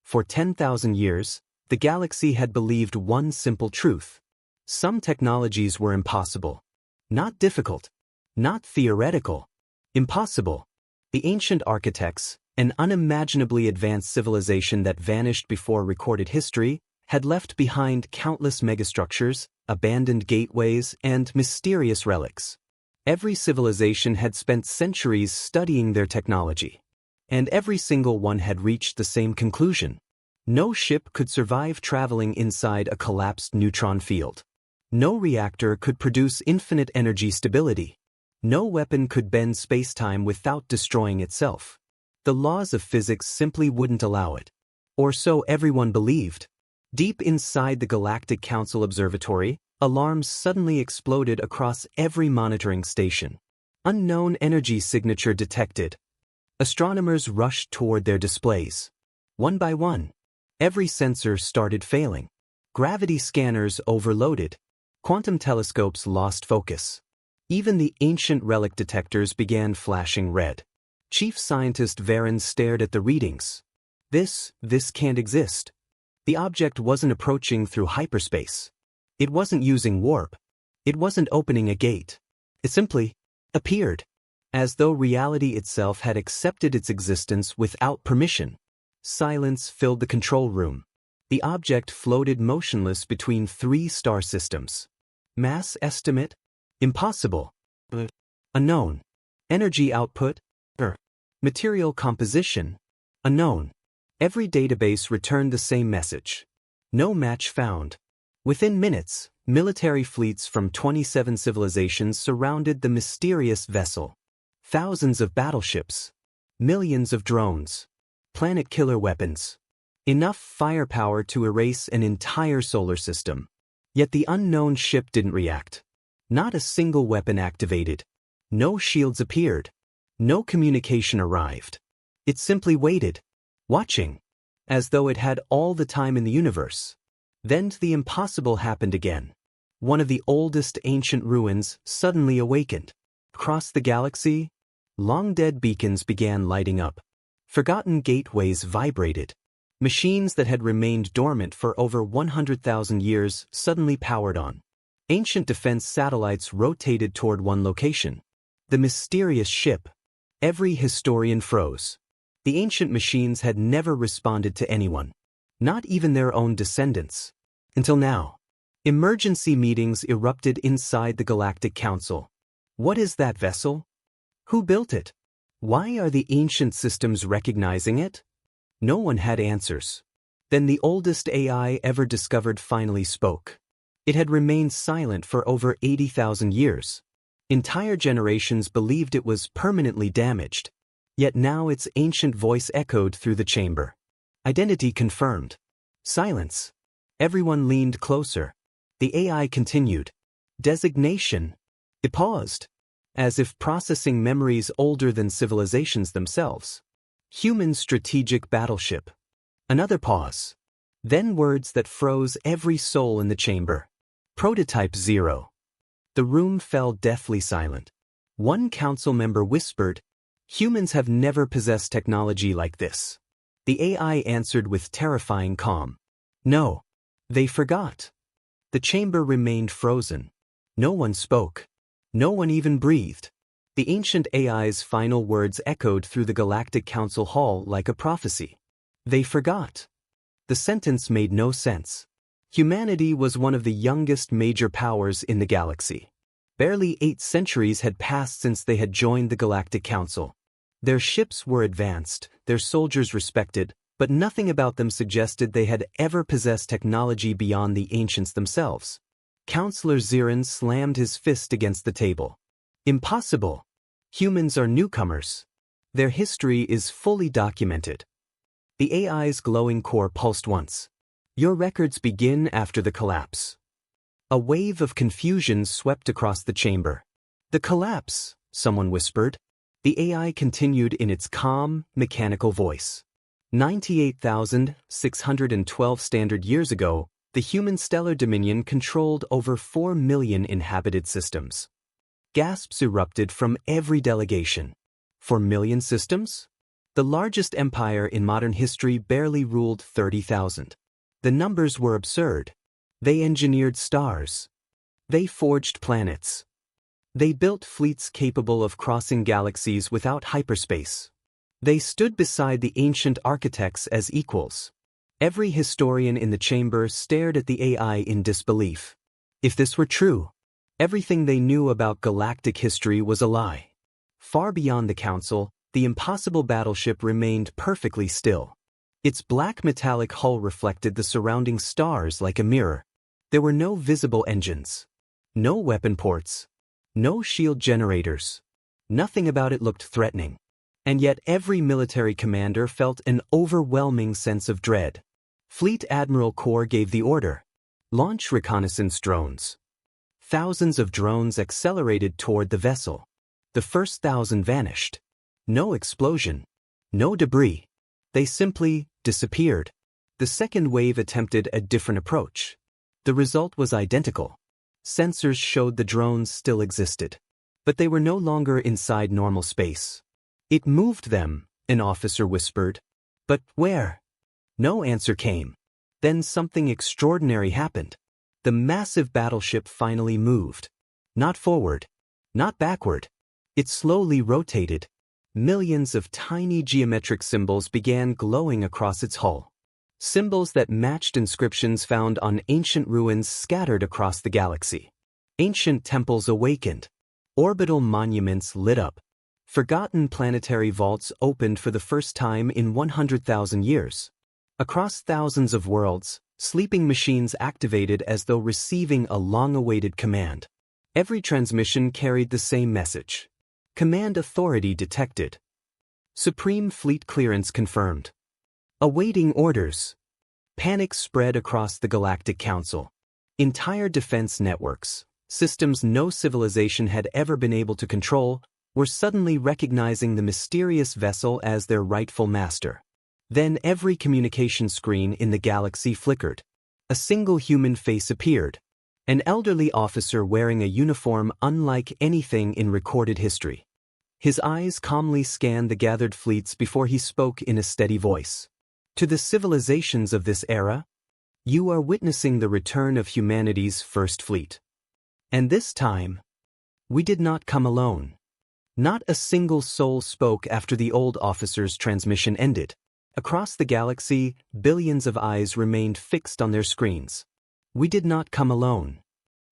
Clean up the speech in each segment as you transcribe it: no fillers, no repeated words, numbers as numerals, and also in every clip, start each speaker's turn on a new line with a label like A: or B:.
A: For 10,000 years, the galaxy had believed one simple truth. Some technologies were impossible. Not difficult. Not theoretical. Impossible. The ancient architects, an unimaginably advanced civilization that vanished before recorded history, had left behind countless megastructures, abandoned gateways, and mysterious relics. Every civilization had spent centuries studying their technology. And every single one had reached the same conclusion. No ship could survive traveling inside a collapsed neutron field. No reactor could produce infinite energy stability. No weapon could bend space-time without destroying itself. The laws of physics simply wouldn't allow it. Or so everyone believed. Deep inside the Galactic Council Observatory, alarms suddenly exploded across every monitoring station. Unknown energy signature detected. Astronomers rushed toward their displays. One by one, every sensor started failing. Gravity scanners overloaded. Quantum telescopes lost focus. Even the ancient relic detectors began flashing red. Chief Scientist Varen stared at the readings. This can't exist. The object wasn't approaching through hyperspace. It wasn't using warp. It wasn't opening a gate. It simply appeared, as though reality itself had accepted its existence without permission. Silence filled the control room. The object floated motionless between 3 star systems. Mass estimate? Impossible. Unknown. Energy output? Material composition? Unknown. Every database returned the same message. No match found. Within minutes, military fleets from 27 civilizations surrounded the mysterious vessel. Thousands of battleships. Millions of drones. Planet-killer weapons. Enough firepower to erase an entire solar system. Yet the unknown ship didn't react. Not a single weapon activated. No shields appeared. No communication arrived. It simply waited, watching, as though it had all the time in the universe. Then the impossible happened again. One of the oldest ancient ruins suddenly awakened. Across the galaxy, long-dead beacons began lighting up. Forgotten gateways vibrated. Machines that had remained dormant for over 100,000 years suddenly powered on. Ancient defense satellites rotated toward one location. The mysterious ship. Every historian froze. The ancient machines had never responded to anyone. Not even their own descendants. Until now. Emergency meetings erupted inside the Galactic Council. What is that vessel? Who built it? Why are the ancient systems recognizing it? No one had answers. Then the oldest AI ever discovered finally spoke. It had remained silent for over 80,000 years. Entire generations believed it was permanently damaged. Yet now its ancient voice echoed through the chamber. Identity confirmed. Silence. Everyone leaned closer. The AI continued. Designation. It paused, as if processing memories older than civilizations themselves. Human strategic battleship. Another pause. Then words that froze every soul in the chamber. Prototype 0. The room fell deathly silent. One council member whispered, "Humans have never possessed technology like this." The AI answered with terrifying calm. "No. They forgot." The chamber remained frozen. No one spoke. No one even breathed. The ancient AI's final words echoed through the Galactic Council hall like a prophecy. They forgot. The sentence made no sense. Humanity was one of the youngest major powers in the galaxy. Barely 8 centuries had passed since they had joined the Galactic Council. Their ships were advanced, their soldiers respected, but nothing about them suggested they had ever possessed technology beyond the ancients themselves. Counselor Zirin slammed his fist against the table. Impossible. Humans are newcomers. Their history is fully documented. The AI's glowing core pulsed once. Your records begin after the collapse. A wave of confusion swept across the chamber. The collapse, someone whispered. The AI continued in its calm, mechanical voice. 98,612 standard years ago, the human stellar dominion controlled over 4 million inhabited systems. Gasps erupted from every delegation. 4 million systems? The largest empire in modern history barely ruled 30,000. The numbers were absurd. They engineered stars. They forged planets. They built fleets capable of crossing galaxies without hyperspace. They stood beside the ancient architects as equals. Every historian in the chamber stared at the AI in disbelief. If this were true, everything they knew about galactic history was a lie. Far beyond the council, the impossible battleship remained perfectly still. Its black metallic hull reflected the surrounding stars like a mirror. There were no visible engines. No weapon ports. No shield generators. Nothing about it looked threatening. And yet every military commander felt an overwhelming sense of dread. Fleet Admiral Corps gave the order. Launch reconnaissance drones. Thousands of drones accelerated toward the vessel. The first 1,000 vanished. No explosion. No debris. They simply disappeared. The second wave attempted a different approach. The result was identical. Sensors showed the drones still existed. But they were no longer inside normal space. It moved them, an officer whispered. But where? No answer came. Then something extraordinary happened. The massive battleship finally moved. Not forward. Not backward. It slowly rotated. Millions of tiny geometric symbols began glowing across its hull. Symbols that matched inscriptions found on ancient ruins scattered across the galaxy. Ancient temples awakened. Orbital monuments lit up. Forgotten planetary vaults opened for the first time in 100,000 years. Across thousands of worlds, sleeping machines activated as though receiving a long-awaited command. Every transmission carried the same message. Command authority detected. Supreme Fleet clearance confirmed. Awaiting orders. Panic spread across the Galactic Council. Entire defense networks, systems no civilization had ever been able to control, were suddenly recognizing the mysterious vessel as their rightful master. Then every communication screen in the galaxy flickered. A single human face appeared. An elderly officer wearing a uniform unlike anything in recorded history. His eyes calmly scanned the gathered fleets before he spoke in a steady voice. To the civilizations of this era, you are witnessing the return of humanity's first fleet. And this time, we did not come alone. Not a single soul spoke after the old officer's transmission ended. Across the galaxy, billions of eyes remained fixed on their screens. We did not come alone.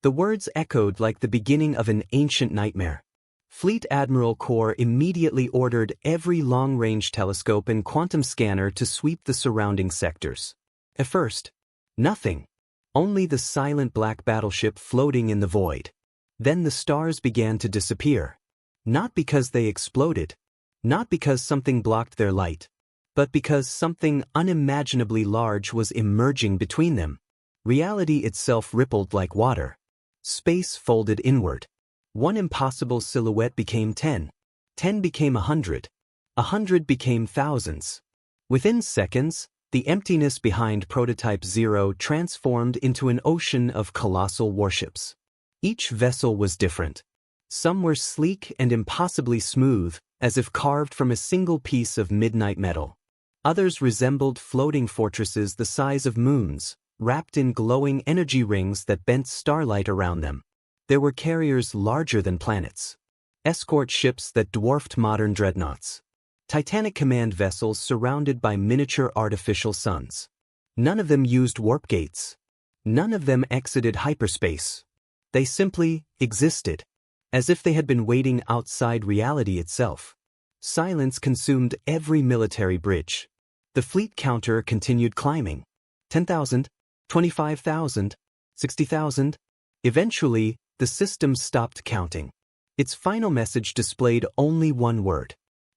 A: The words echoed like the beginning of an ancient nightmare. Fleet Admiral Corps immediately ordered every long-range telescope and quantum scanner to sweep the surrounding sectors. At first, nothing. Only the silent black battleship floating in the void. Then the stars began to disappear. Not because they exploded. Not because something blocked their light. But because something unimaginably large was emerging between them. Reality itself rippled like water. Space folded inward. One impossible silhouette became 10. 10 became 100. 100 became thousands. Within seconds, the emptiness behind Prototype 0 transformed into an ocean of colossal warships. Each vessel was different. Some were sleek and impossibly smooth, as if carved from a single piece of midnight metal. Others resembled floating fortresses the size of moons, wrapped in glowing energy rings that bent starlight around them. There were carriers larger than planets. Escort ships that dwarfed modern dreadnoughts. Titanic command vessels surrounded by miniature artificial suns. None of them used warp gates. None of them exited hyperspace. They simply existed, as if they had been waiting outside reality itself. Silence consumed every military bridge. The fleet counter continued climbing. 10,000, 25,000, 60,000. Eventually, the system stopped counting. Its final message displayed only one word: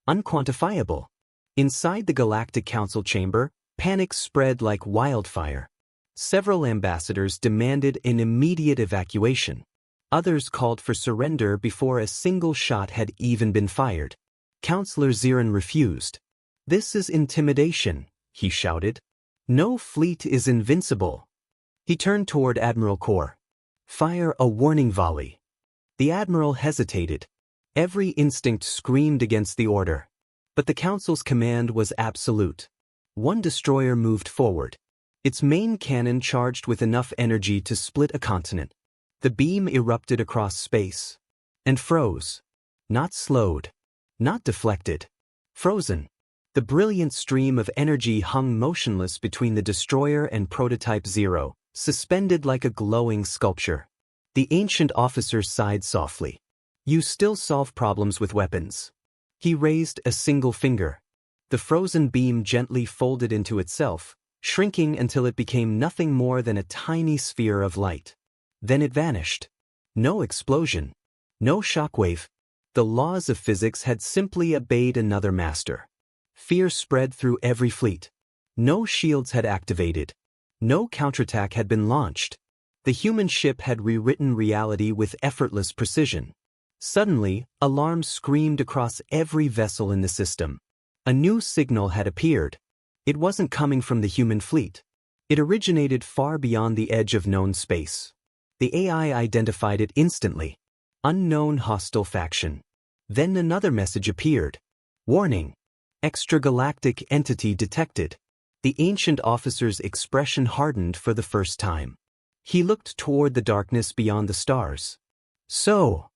A: unquantifiable. Inside the Galactic Council chamber, panic spread like wildfire. Several ambassadors demanded an immediate evacuation. Others called for surrender before a single shot had even been fired. Counselor Zirin refused. "This is intimidation," he shouted. "No fleet is invincible." He turned toward Admiral Corps. "Fire a warning volley." The Admiral hesitated. Every instinct screamed against the order. But the Council's command was absolute. One destroyer moved forward. Its main cannon charged with enough energy to split a continent. The beam erupted across space. And froze. Not slowed. Not deflected. Frozen. The brilliant stream of energy hung motionless between the destroyer and Prototype Zero, suspended like a glowing sculpture. The ancient officer sighed softly. You still solve problems with weapons. He raised a single finger. The frozen beam gently folded into itself, shrinking until it became nothing more than a tiny sphere of light. Then it vanished. No explosion. No shockwave. The laws of physics had simply obeyed another master. Fear spread through every fleet. No shields had activated. No counterattack had been launched. The human ship had rewritten reality with effortless precision. Suddenly, alarms screamed across every vessel in the system. A new signal had appeared. It wasn't coming from the human fleet. It originated far beyond the edge of known space. The AI identified it instantly. Unknown hostile faction. Then another message appeared. Warning. Extragalactic entity detected. The ancient officer's expression hardened for the first time. He looked toward the darkness beyond the stars. So,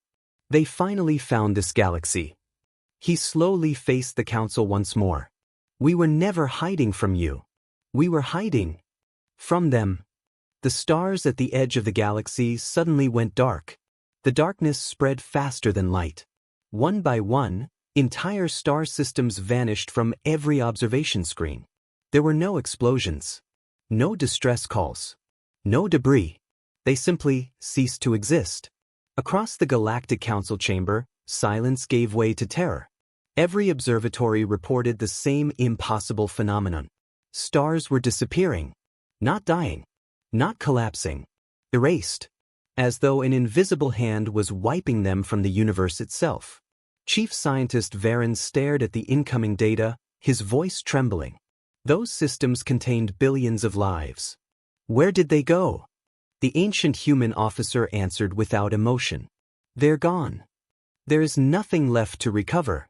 A: they finally found this galaxy. He slowly faced the Council once more. We were never hiding from you. We were hiding from them. The stars at the edge of the galaxy suddenly went dark. The darkness spread faster than light. One by one, entire star systems vanished from every observation screen. There were no explosions. No distress calls. No debris. They simply ceased to exist. Across the Galactic Council chamber, silence gave way to terror. Every observatory reported the same impossible phenomenon. Stars were disappearing. Not dying. Not collapsing. Erased. As though an invisible hand was wiping them from the universe itself. Chief Scientist Varen stared at the incoming data, his voice trembling. Those systems contained billions of lives. Where did they go? The ancient human officer answered without emotion. They're gone. There is nothing left to recover.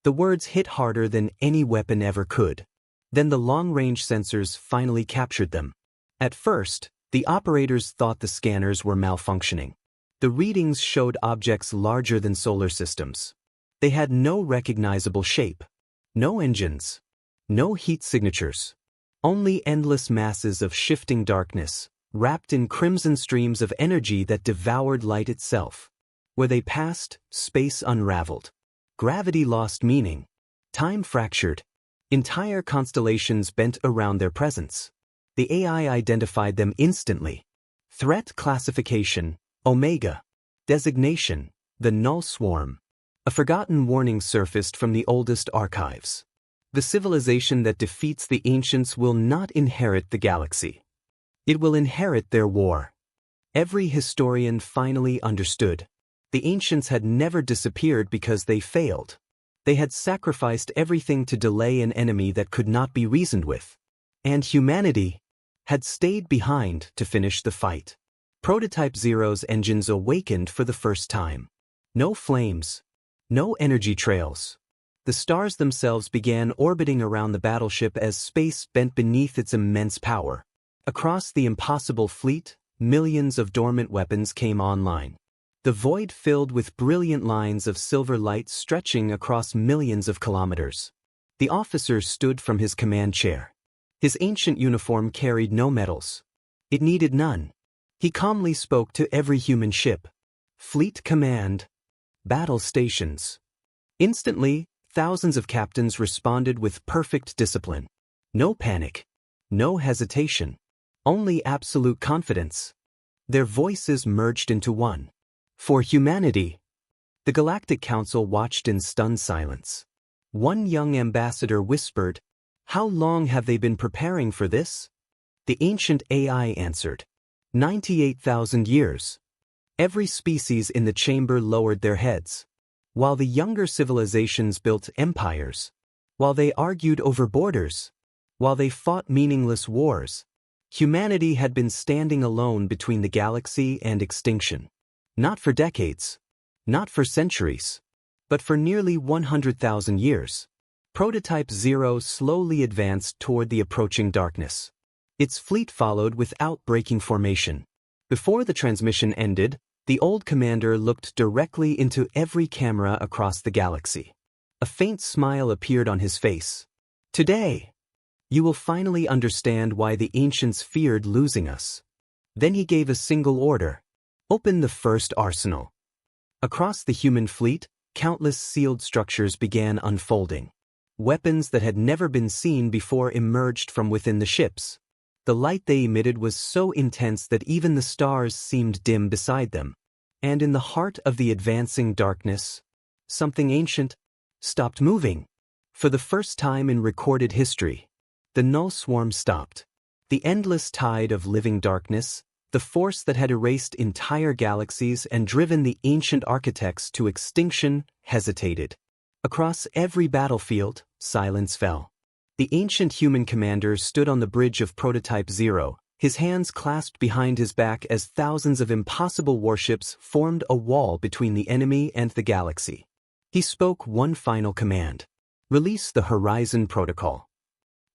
A: The words hit harder than any weapon ever could. Then the long-range sensors finally captured them. At first, the operators thought the scanners were malfunctioning. The readings showed objects larger than solar systems. They had no recognizable shape. No engines. No heat signatures. Only endless masses of shifting darkness, wrapped in crimson streams of energy that devoured light itself. Where they passed, space unraveled. Gravity lost meaning. Time fractured. Entire constellations bent around their presence. The AI identified them instantly. Threat classification, Omega. Designation, the Null Swarm. A forgotten warning surfaced from the oldest archives. The civilization that defeats the ancients will not inherit the galaxy. It will inherit their war. Every historian finally understood. The ancients had never disappeared because they failed. They had sacrificed everything to delay an enemy that could not be reasoned with. And humanity had stayed behind to finish the fight. Prototype Zero's engines awakened for the first time. No flames. No energy trails. The stars themselves began orbiting around the battleship as space bent beneath its immense power. Across the impossible fleet, millions of dormant weapons came online. The void filled with brilliant lines of silver light stretching across millions of kilometers. The officer stood from his command chair. His ancient uniform carried no medals. It needed none. He calmly spoke to every human ship. Fleet command. Battle stations. Instantly, thousands of captains responded with perfect discipline. No panic. No hesitation. Only absolute confidence. Their voices merged into one. For humanity. The Galactic Council watched in stunned silence. One young ambassador whispered, "How long have they been preparing for this?" The ancient AI answered, 98,000 years. Every species in the chamber lowered their heads. While the younger civilizations built empires. While they argued over borders. While they fought meaningless wars. Humanity had been standing alone between the galaxy and extinction. Not for decades. Not for centuries. But for nearly 100,000 years. Prototype Zero slowly advanced toward the approaching darkness. Its fleet followed without breaking formation. Before the transmission ended, the old commander looked directly into every camera across the galaxy. A faint smile appeared on his face. "Today, you will finally understand why the ancients feared losing us." Then he gave a single order: "Open the first arsenal." Across the human fleet, countless sealed structures began unfolding. Weapons that had never been seen before emerged from within the ships. The light they emitted was so intense that even the stars seemed dim beside them. And in the heart of the advancing darkness, something ancient stopped moving. For the first time in recorded history, the null swarm stopped. The endless tide of living darkness, the force that had erased entire galaxies and driven the ancient architects to extinction, hesitated. Across every battlefield, silence fell. The ancient human commander stood on the bridge of Prototype Zero, his hands clasped behind his back as thousands of impossible warships formed a wall between the enemy and the galaxy. He spoke one final command: "Release the Horizon Protocol."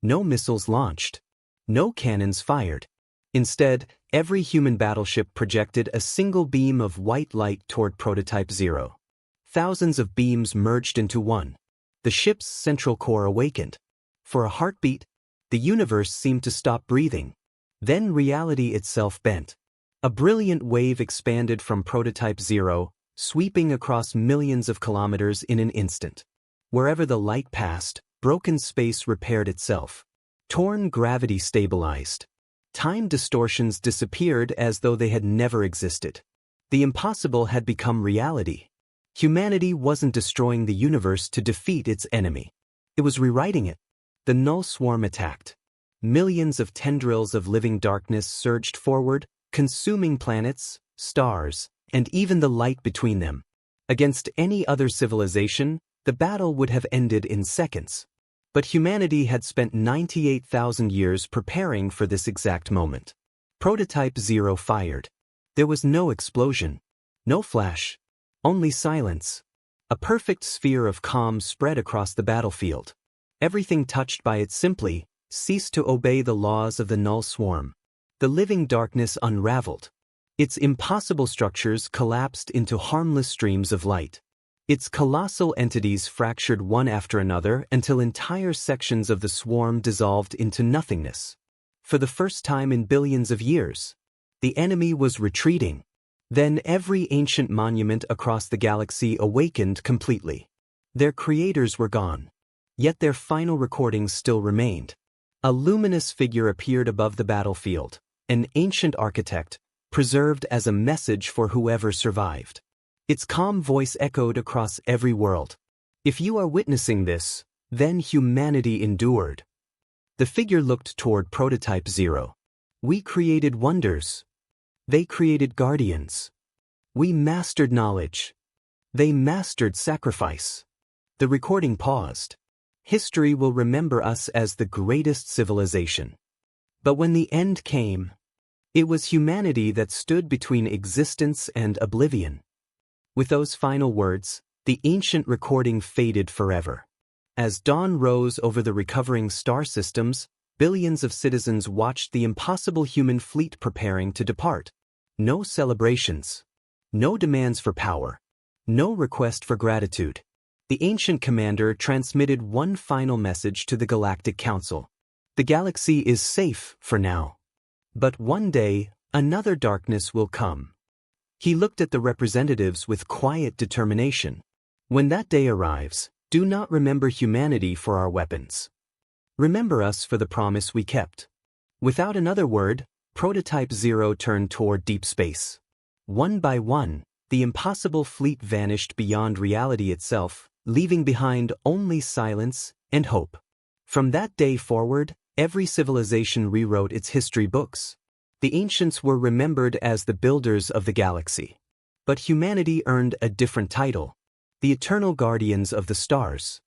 A: No missiles launched. No cannons fired. Instead, every human battleship projected a single beam of white light toward Prototype Zero. Thousands of beams merged into one. The ship's central core awakened. For a heartbeat, the universe seemed to stop breathing. Then reality itself bent. A brilliant wave expanded from Prototype Zero, sweeping across millions of kilometers in an instant. Wherever the light passed, broken space repaired itself. Torn gravity stabilized. Time distortions disappeared as though they had never existed. The impossible had become reality. Humanity wasn't destroying the universe to defeat its enemy. It was rewriting it. The null swarm attacked. Millions of tendrils of living darkness surged forward, consuming planets, stars, and even the light between them. Against any other civilization, the battle would have ended in seconds. But humanity had spent 98,000 years preparing for this exact moment. Prototype Zero fired. There was no explosion, no flash, only silence. A perfect sphere of calm spread across the battlefield. Everything touched by it simply ceased to obey the laws of the null swarm. The living darkness unraveled. Its impossible structures collapsed into harmless streams of light. Its colossal entities fractured one after another until entire sections of the swarm dissolved into nothingness. For the first time in billions of years, the enemy was retreating. Then every ancient monument across the galaxy awakened completely. Their creators were gone. Yet their final recordings still remained. A luminous figure appeared above the battlefield, an ancient architect, preserved as a message for whoever survived. Its calm voice echoed across every world. "If you are witnessing this, then humanity endured." The figure looked toward Prototype Zero. "We created wonders. They created guardians. We mastered knowledge. They mastered sacrifice." The recording paused. History will remember us as the greatest civilization. But when the end came, it was humanity that stood between existence and oblivion. With those final words, the ancient recording faded forever. As dawn rose over the recovering star systems, billions of citizens watched the impossible human fleet preparing to depart. No celebrations. No demands for power. No request for gratitude. The ancient commander transmitted one final message to the Galactic Council. The galaxy is safe for now. But one day, another darkness will come. He looked at the representatives with quiet determination. When that day arrives, do not remember humanity for our weapons. Remember us for the promise we kept. Without another word, Prototype Zero turned toward deep space. One by one, the impossible fleet vanished beyond reality itself, leaving behind only silence and hope. From that day forward, every civilization rewrote its history books. The ancients were remembered as the builders of the galaxy. But humanity earned a different title: the eternal guardians of the stars.